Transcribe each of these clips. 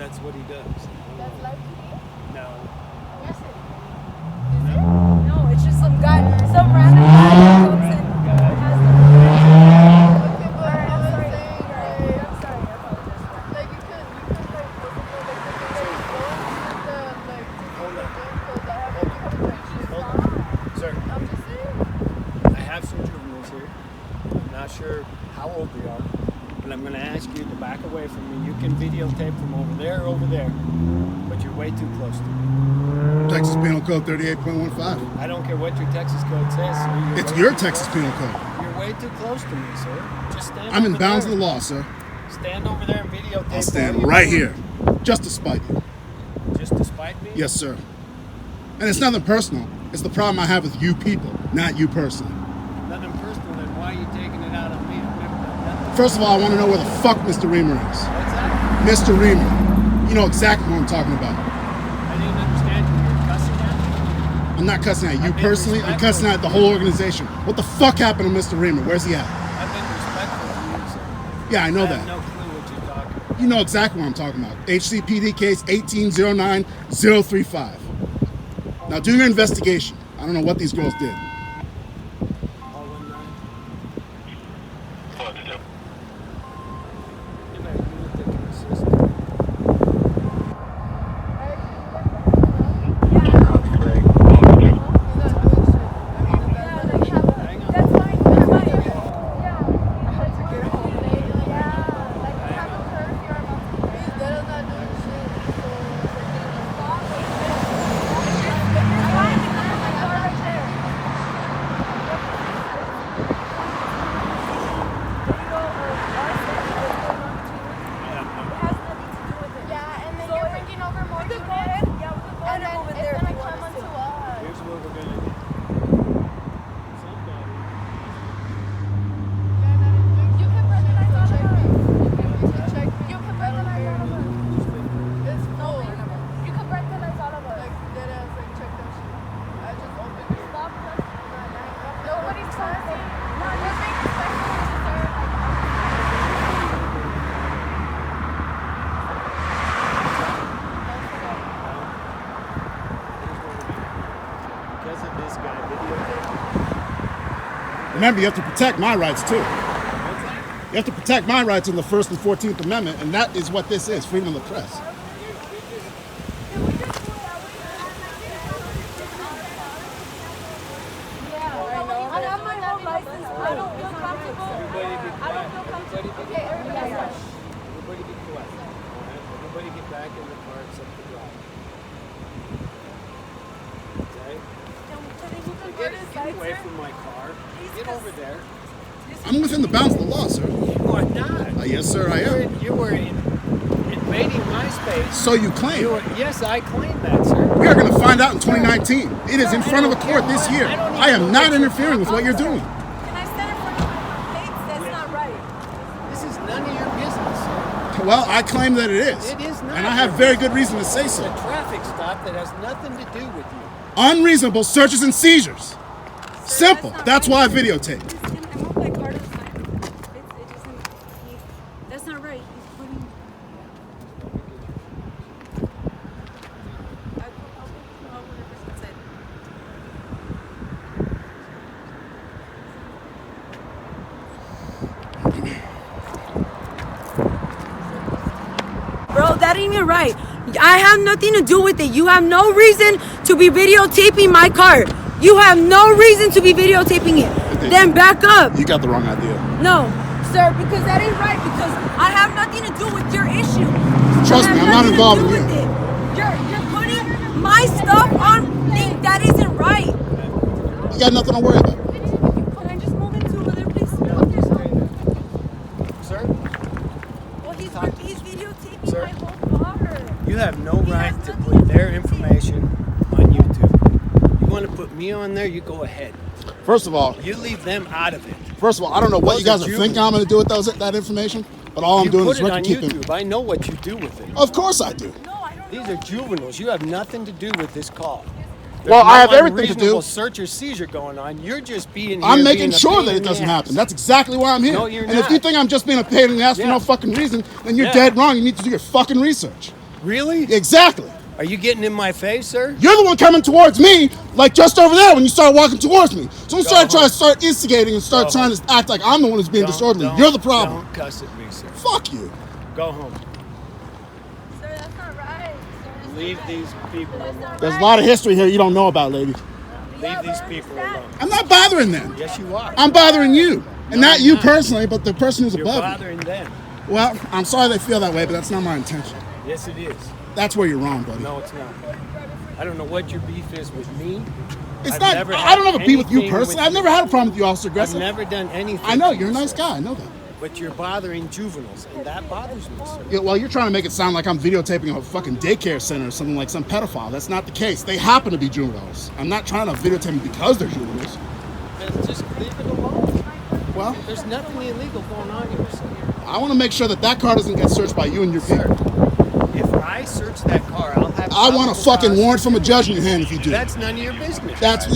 that's what he does. That's like No. Yes, it is. No, it's just some guy, some random guy that comes in. Has the sure how old they are, but I'm going to ask you to back away from me. You can videotape from over there, but you're way too close to me. Texas Penal Code 38.15. I don't care what your Texas code says, sir. It's your Texas Penal Code. You're way too close to me, sir. Just stand I'm in over bounds there. of the law, sir. Stand over there and videotape. I'll stand right here, just to spite you. Just to spite me? Yes, sir. And it's nothing personal. It's the problem I have with you people, not you personally. Nothing personal, then why are you taking it out on me? I've never done nothing. First of all, I want to know where the fuck Mr. Reamer is. What's that? Mr. Reamer. You know exactly what I'm talking about. I didn't understand you. You're cussing at me? I'm not cussing at you personally. I'm cussing at the whole organization. What the fuck happened to Mr. Reamer? Where's he at? I've been respectful to you, sir. Yeah, I know I that. have no clue what you're talking about. You know exactly what I'm talking about. HCPD case 1809035. Now do your investigation. I don't know what these girls did. All 19. What to do? You better do what they can assist. Remember, you have to protect my rights too. You have to protect my rights in the First and 14th Amendment, and that is what this is, freedom of the press. Everybody be quiet. Everybody get back in the car except the driver. Okay? Get away from my car. Get over there. I'm within the bounds of the law, sir. You are not. Yes, sir, I am. You were invading my space. So you claim. Yes, I claim that, sir. We are going to find out in 2019. It is in front of a court this year. I am not interfering with what you're doing. Can I stand in front of my face? That's not right. This is none of your business, sir. Well, I claim that it is. It is not. And I have very good reason to say so. It's a traffic stop that has nothing to do with you. Unreasonable searches and seizures. Simple. That's why I videotape. That's not right. He's putting. Bro, that ain't even right. I have nothing to do with it. You have no reason to be videotaping my car. You have no reason to be videotaping it. Then back up. You got the wrong idea. No, sir, because that ain't right. Because I have nothing to do with your issue. Trust me, I'm not involved with it. You're putting my stuff on things that isn't right. You got nothing to worry about. Can I just move into another place? Sir? Well, he's videotaping Sir? my whole car. You have no right to put their information on YouTube. You want to put me on there, you go ahead. First of all, You leave them out of it. I don't know what you guys are thinking I'm going to do with that information, but all I'm doing is record keeping. YouTube. I know what you do with it. Of course I do. No, I don't These know. are juveniles. You have nothing to do with this call. There's Well, I no have everything to do. unreasonable search or seizure going on. You're just being. I'm here making being a sure pain that in it the doesn't ass. happen. That's exactly why I'm here. No, you're and if not. you think I'm just being a pain in the ass for Yeah. no fucking reason, then you're Yeah. dead wrong. You need to do your fucking research. Really? Exactly. Are you getting in my face, sir? You're the one coming towards me, like just over there when you start walking towards me. So you Go start instigating and start trying to act like I'm the one who's being disorderly. You're the problem. Don't cuss at me, sir. Fuck you. Go home. Sir, that's not right. Sir, Leave these people alone. There's a lot of history here you don't know about, lady. Leave these people alone. I'm not bothering them. Yes, you are. I'm bothering you. And No, not you're you not. personally, but the person who's You're above bothering them. you. Well, I'm sorry they feel that way, but that's not my intention. Yes, it is. That's where you're wrong, buddy. No, it's not. I don't know what your beef is with me. It's I've not. never I don't have a had beef with you anything personally. with I've never had a problem with you, Officer I've Aggressive. never done anything. I know to you're a you, nice sir. guy. I know that. But you're bothering juveniles, and that bothers me, sir. Yeah, well, you're trying to make it sound like I'm videotaping a fucking daycare center or something, like some pedophile. That's not the case. They happen to be juveniles. I'm not trying to videotape them because they're juveniles. Then just leave it alone. Well, There's nothing illegal going on here, sir. I want to make sure that car doesn't get searched by you and your Sir, people. if I search that car, I'll have. I want a probable fucking cause. warrant from a judge in your hand if you do. That's none of your business. That's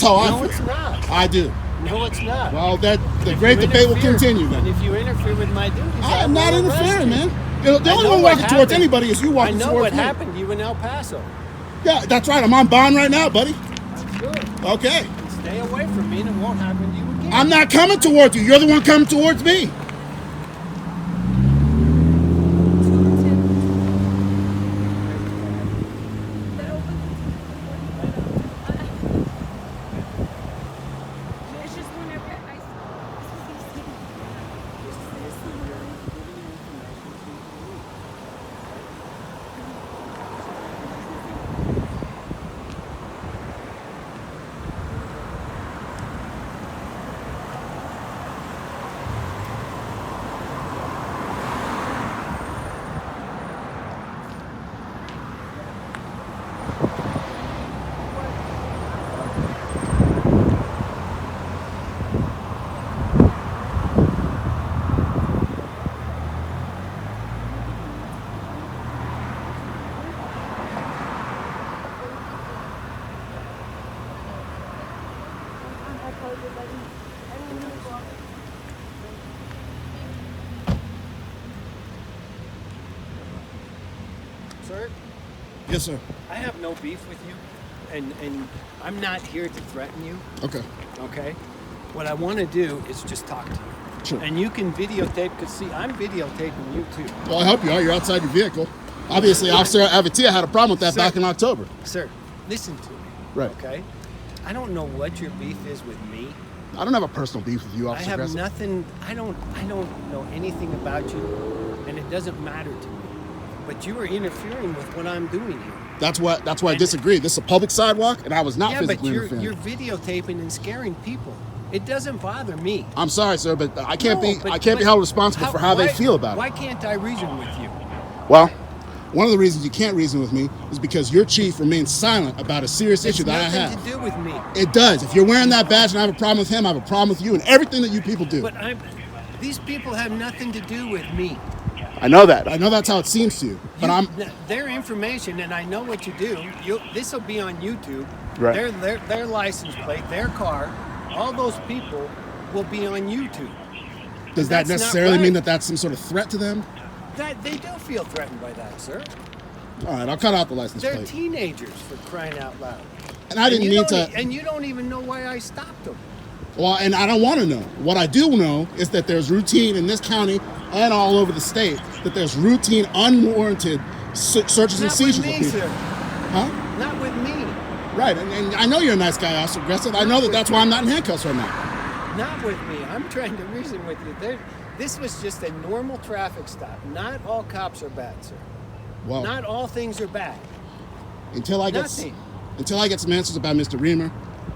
how I No, feel. it's not. I do. No, it's not. Well, the If great you debate will interfere- continue And then. if you interfere with my duties, I I'm not will arrest interfering, you. man. The only I know one what walking towards happened. anybody is you I walking know towards what me. happened to you in El Paso. Yeah, that's right. I'm on bond right now, buddy. Good. Okay. Stay away from me, and it won't happen to you again. I'm not coming towards you. You're the one coming towards me. It's just whenever I Sir, Yes, sir. I have no beef with you, and I'm not here to threaten you. Okay. Okay. What I want to do is just talk to you. Sure. And you can videotape, because see, I'm videotaping you too. Well, I hope you are. You're outside your vehicle. Obviously, Officer Avatia had a problem with that Sir. back in October. Sir, listen to me. Right. Okay? I don't know what your beef is with me. I don't have a personal beef with you, I Officer have Aggressive. nothing, I don't know anything about you, and it doesn't matter to me. But you are interfering with what I'm doing here. That's why I disagree. This is a public sidewalk, and I was not Yeah, but physically you're interfering. videotaping and scaring people. It doesn't bother me. I'm sorry, sir, but I can't No, be but- held responsible for how they why- feel about Why it. can't I reason with you? Well, one of the reasons you can't reason with me is because your chief remains silent about a serious issue that I It's have. nothing to do with me. It does. If you're wearing that badge and I have a problem with him, I have a problem with you and everything that you people do. But these people have nothing to do with me. I know that. I know that's how it seems to you. But Their information, and I know what you do. This will be on YouTube. Right. Their license plate, their car, all those people will be on YouTube. does that That's not necessarily right. mean that that's some sort of threat to them? That they do feel threatened by that, sir. All right, I'll cut out the license They're plate. teenagers, for crying out loud. And I didn't you mean don't to. And you don't even know why I stopped them. Well, and I don't want to know. What I do know is that there's routine in this county and all over the state that there's routine, unwarranted searches and Not seizures with me, of people. sir. Huh? Not with me. Right, and I know you're a nice guy, Officer Aggressive. I know that's why I'm not in handcuffs right now. Not with me. I'm trying to reason with you. This was just a normal traffic stop. Not all cops are bad, sir. Well, Not all things are bad. until I get Nothing. some answers about Mr. Reamer,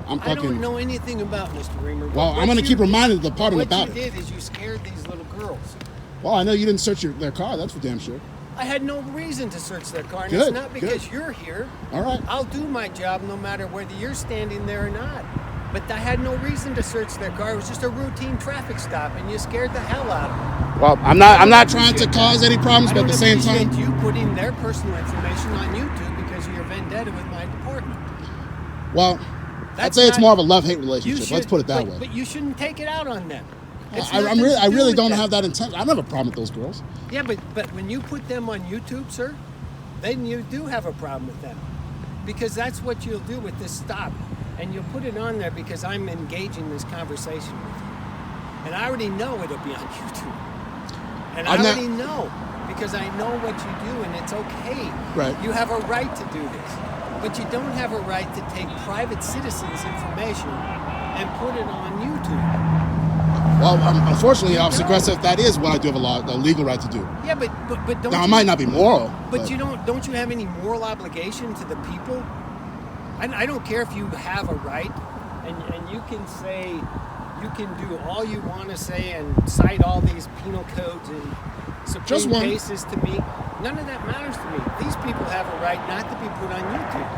I'm I fucking. don't know anything about Mr. Reamer. but Well, what I'm going to you keep did- reminding the department about What you it. did is you scared these little girls. Well, I know you didn't search their car. That's for damn sure. I had no reason to search their car, and Good, it's not because good. you're here. All right. I'll do my job no matter whether you're standing there or not. But I had no reason to search their car. It was just a routine traffic stop, and you scared the hell out of them. Well, I'm not trying to cause any problems, I but at don't the same time, appreciate you putting their personal information on YouTube because of your vendetta with my department. well, I'd That's say it's not- more of a love-hate You relationship. Let's should- put it that but, way. But you shouldn't take it out on them. It's I nothing to really do with don't that. have that intent. I don't have a problem with those girls. Yeah, but when you put them on YouTube, sir, then you do have a problem with them. Because that's what you'll do with this stop. And you'll put it on there because I'm engaging this conversation with you. And I already know it'll be on YouTube. And I already know because I know what you do and it's okay. Right. You have a right to do this. But you don't have a right to take private citizens' information and put it on YouTube. Well, unfortunately, Officer Aggressive, that is what I do have a legal right to do. Yeah, but don't Now, you, it might not be moral. But you don't you have any moral obligation to the people? I don't care if you have a right and you can say, you can do all you want to say and cite all these penal codes and Supreme cases to me. None of that matters to me. These people have a right not to be put on YouTube.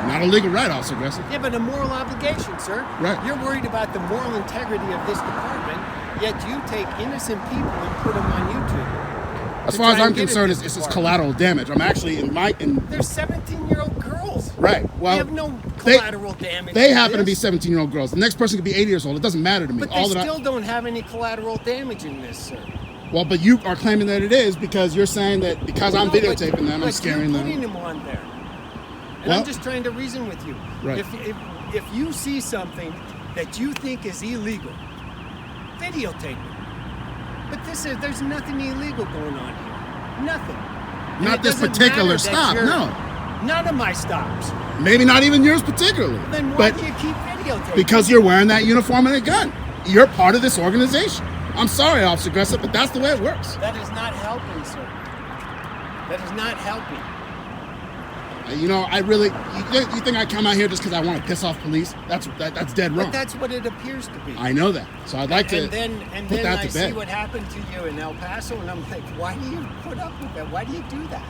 Not a legal right, Officer Aggressive. Yeah, but a moral obligation, sir. Right. You're worried about the moral integrity of this department, yet you take innocent people and put them on YouTube. As far as I'm concerned, it's just collateral damage. I'm actually They're 17-year-old girls. Right. Well, they have no collateral damage. They happen to be 17-year-old girls. The next person could be 80 years old. It doesn't matter to me. But they still don't have any collateral damage in this, sir. Well, but you are claiming that it is because you're saying that because I'm videotaping them, I'm scaring them. But you're putting them on there. And I'm just trying to reason with you. Right. If you see something that you think is illegal, videotape it. But there's nothing illegal going on here. Nothing. Not this particular stop, no. None of my stops. Maybe not even yours particularly. Then why do you keep videotaping? Because you're wearing that uniform and a gun. You're part of this organization. I'm sorry, Officer Aggressive, but that's the way it works. That is not helping, sir. That is not helping. You know, you think I come out here just because I want to piss off police? That's dead wrong. But that's what it appears to be. I know that. So I'd like to put that to bed. I see what happened to you in El Paso, and I'm like, why do you put up with that? Why do you do that?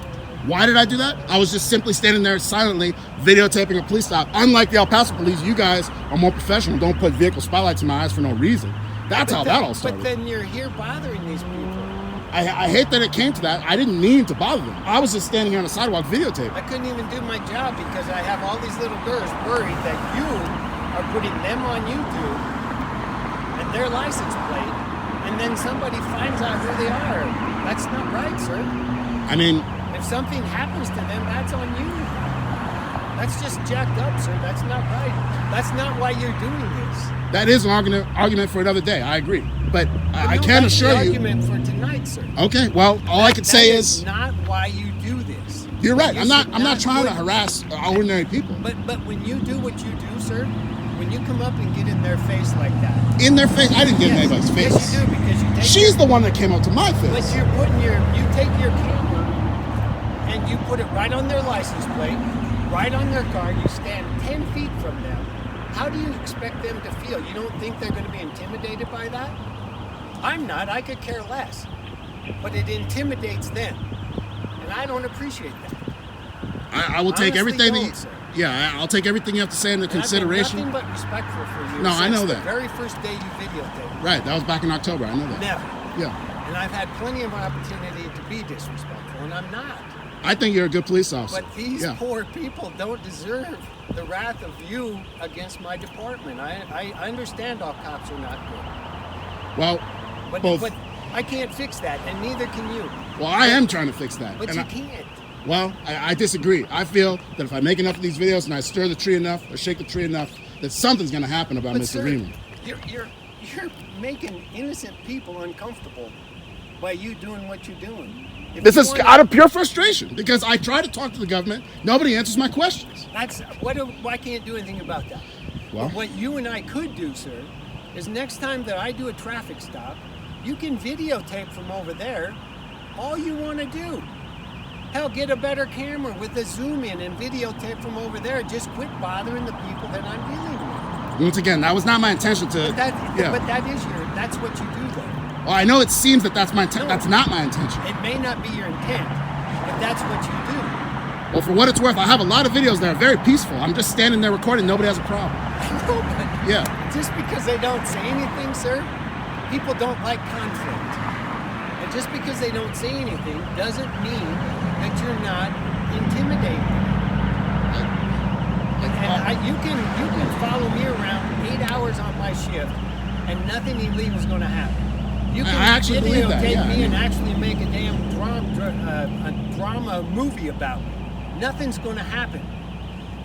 Why did I do that? I was just simply standing there silently videotaping a police stop. Unlike the El Paso police, you guys are more professional. Don't put vehicle spotlights in my eyes for no reason. That's how that all started. But then you're here bothering these people. I hate that it came to that. I didn't mean to bother them. I was just standing here on the sidewalk videotaping. I couldn't even do my job because I have all these little girls worried that you are putting them on YouTube and their license plate, and then somebody finds out who they are. That's not right, sir. I mean, if something happens to them, that's on you. That's just jacked up, sir. That's not right. That's not why you're doing this. That is an argument for another day. I agree. But I can assure you. Argument for tonight, sir. Okay. Well, all I can say is not why you do this. You're right. I'm not trying to harass ordinary people. But when you do what you do, sir, when you come up and get in their face like that. In their face? I didn't get in anybody's face. Yes, you do because you take. She's the one that came up to my face. But you take your camera and you put it right on their license plate, right on their car. You stand 10 feet from them. How do you expect them to feel? You don't think they're going to be intimidated by that? I'm not. I could care less. But it intimidates them. And I don't appreciate that. I will take everything I'll take everything you have to say into consideration. I've been nothing but respectful for you. No, I know that. The very first day you videotaped. Right, that was back in October. I know that. Never. Yeah. And I've had plenty of opportunity to be disrespectful, and I'm not. I think you're a good police officer. But these poor people don't deserve the wrath of you against my department. I understand all cops are not good. Well, but I can't fix that, and neither can you. Well, I am trying to fix that. But you can't. Well, I disagree. I feel that if I make enough of these videos and I stir the tree enough or shake the tree enough, that something's going to happen about Mr. Greenman. You're making innocent people uncomfortable by you doing what you're doing. This is out of pure frustration because I try to talk to the government. Nobody answers my questions. Why can't do anything about that? Well, what you and I could do, sir, is next time that I do a traffic stop, you can videotape from over there all you want to do. Hell, get a better camera with a zoom in and videotape from over there. Just quit bothering the people that I'm dealing with. Once again, that was not my intention to. But that's what you do, though. Well, I know it seems that that's my intent. No, that's not my intention. It may not be your intent, but that's what you do. Well, for what it's worth, I have a lot of videos that are very peaceful. I'm just standing there recording. Nobody has a problem. I know, but just because they don't say anything, sir, people don't like conflict. And just because they don't say anything doesn't mean that you're not intimidating. You can follow me around 8 hours on my shift, and nothing illegal is going to happen. You can videotape me and actually make a damn a drama movie about me. Nothing's going to happen.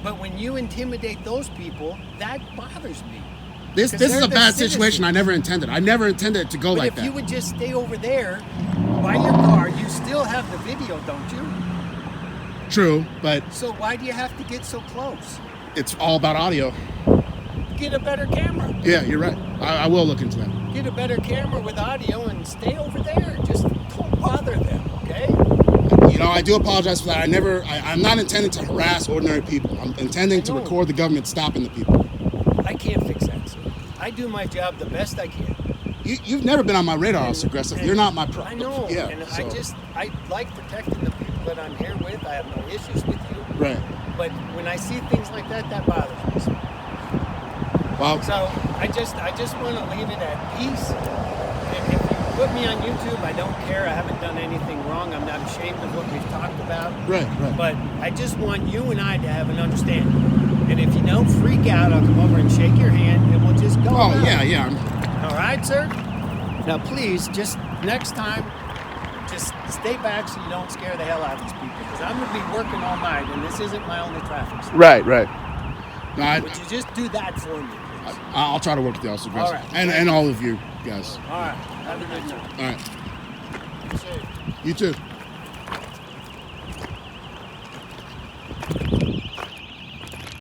But when you intimidate those people, that bothers me. This is a bad situation. I never intended. I never intended it to go like that. But if you would just stay over there by your car, you still have the video, don't you? True, but So why do you have to get so close? it's all about audio. Get a better camera. Yeah, you're right. I will look into that. Get a better camera with audio and stay over there. Just don't bother them, okay? You know, I do apologize for that. I'm not intending to harass ordinary people. I'm intending to record the government stopping the people. I can't fix that, sir. I do my job the best I can. You've never been on my radar, Officer Aggressive. You're not my I know, Yeah, and so. I like protecting the people that I'm here with. I have no issues with you. Right. But when I see things like that, that bothers me. Sir. Well, So I just want to leave it at peace. And if you put me on YouTube, I don't care. I haven't done anything wrong. I'm not ashamed of what we've talked about. right. But I just want you and I to have an understanding. And if you don't freak out, I'll come over and shake your hand and we'll just go. Oh, about it. yeah. All right, sir? Now, please, just next time, just stay back so you don't scare the hell out of these people. Because I'm going to be working all night, and this isn't my only traffic stop. Right. No, Would you just do that for me? I'll try to work with the Officer Aggressive. All right. And all of you guys. All right. Have a good night. All right. Be safe. You too.